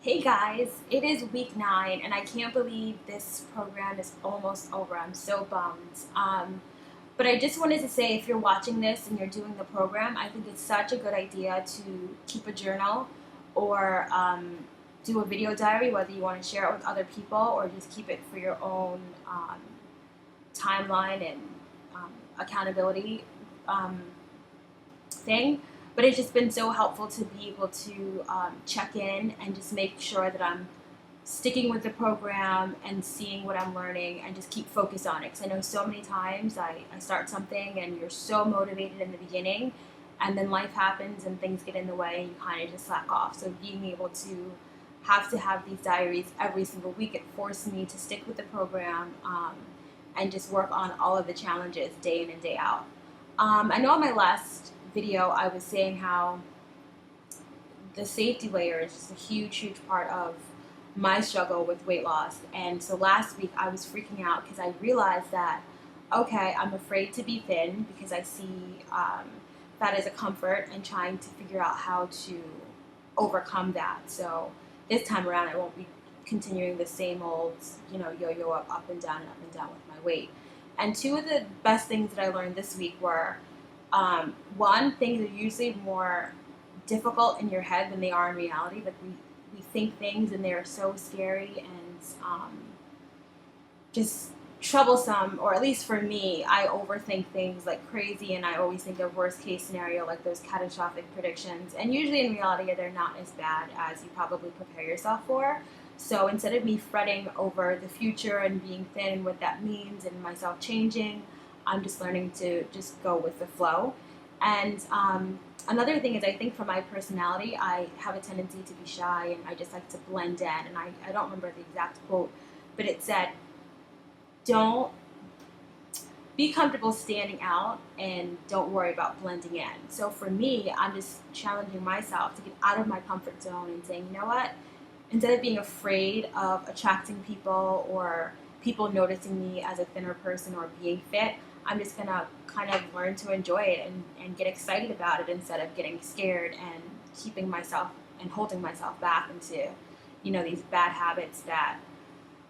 Hey guys, it is week 9 and I can't believe this program is almost over. I'm so bummed. But I just wanted to say if you're watching this and you're doing the program, I think it's such a good idea to keep a journal or do a video diary, whether you want to share it with other people or just keep it for your own timeline and accountability um, thing. But it's just been so helpful to be able to check in and just make sure that I'm sticking with the program and seeing what I'm learning and just keep focused on it. Because I know so many times I start something and you're so motivated in the beginning and then life happens and things get in the way and you kind of just slack off. So being able to have these diaries every single week, it forced me to stick with the program and just work on all of the challenges day in and day out. I know in my last video I was saying how the safety layer is just a huge part of my struggle with weight loss. And so last week I was freaking out because I realized that, okay, I'm afraid to be thin because I see that as a comfort and trying to figure out how to overcome that. So this time around I won't be continuing the same old, yo-yo up and down with my weight. And two of the best things that I learned this week were, one, things are usually more difficult in your head than they are in reality. Like we think things and they are so scary and just troublesome, or at least for me, I overthink things like crazy and I always think of worst case scenario, like those catastrophic predictions. And usually in reality, they're not as bad as you probably prepare yourself for. So instead of me fretting over the future and being thin and what that means and myself changing, I'm just learning to just go with the flow. And another thing is, I think for my personality, I have a tendency to be shy and I just like to blend in. And I don't remember the exact quote, but it said, don't be comfortable standing out and don't worry about blending in. So for me, I'm just challenging myself to get out of my comfort zone and saying, you know what? Instead of being afraid of attracting people or people noticing me as a thinner person or being fit, I'm just going to kind of learn to enjoy it and get excited about it instead of getting scared and keeping myself and holding myself back into, these bad habits that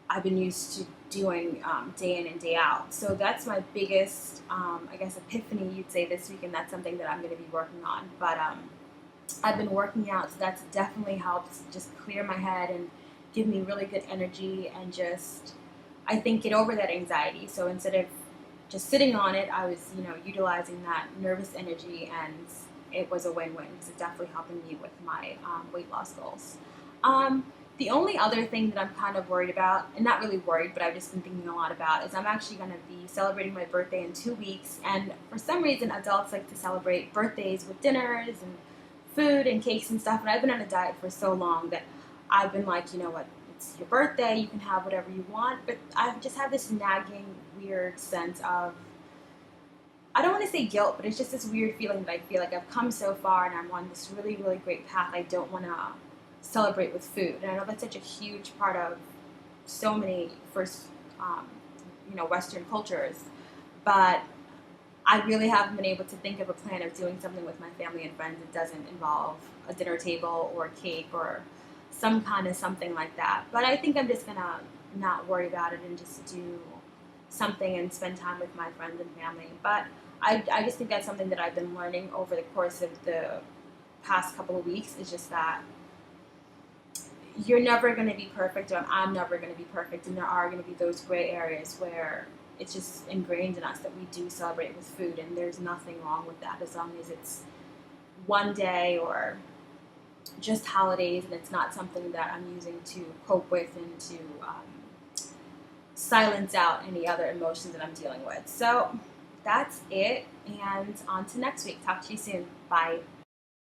I've been used to doing day in and day out. So that's my biggest, I guess, epiphany, you'd say, this week, and that's something that I'm going to be working on. But I've been working out, so that's definitely helped just clear my head and give me really good energy and just, I think, get over that anxiety. So instead of just sitting on it, I was, utilizing that nervous energy, and it was a win-win because it's definitely helping me with my weight loss goals. The only other thing that I'm kind of worried about, and not really worried, but I've just been thinking a lot about, is I'm actually going to be celebrating my birthday in 2 weeks. And for some reason, adults like to celebrate birthdays with dinners and food and cakes and stuff. And I've been on a diet for so long that I've been like, you know what, it's your birthday, you can have whatever you want. But I've just had this nagging, weird sense of, I don't want to say guilt, but it's just this weird feeling that I feel like I've come so far and I'm on this really great path. I don't want to celebrate with food. And I know that's such a huge part of so many first, Western cultures. But I really haven't been able to think of a plan of doing something with my family and friends that doesn't involve a dinner table or cake or some kind of something like that. But I think I'm just going to not worry about it and just do something and spend time with my friends and family. But I just think that's something that I've been learning over the course of the past couple of weeks, is just that you're never going to be perfect, or I'm never going to be perfect, and there are going to be those gray areas where it's just ingrained in us that we do celebrate with food, and there's nothing wrong with that as long as it's one day or just holidays and it's not something that I'm using to cope with and to silence out any other emotions that I'm dealing with. So that's it, and on to next week. Talk to you soon. Bye.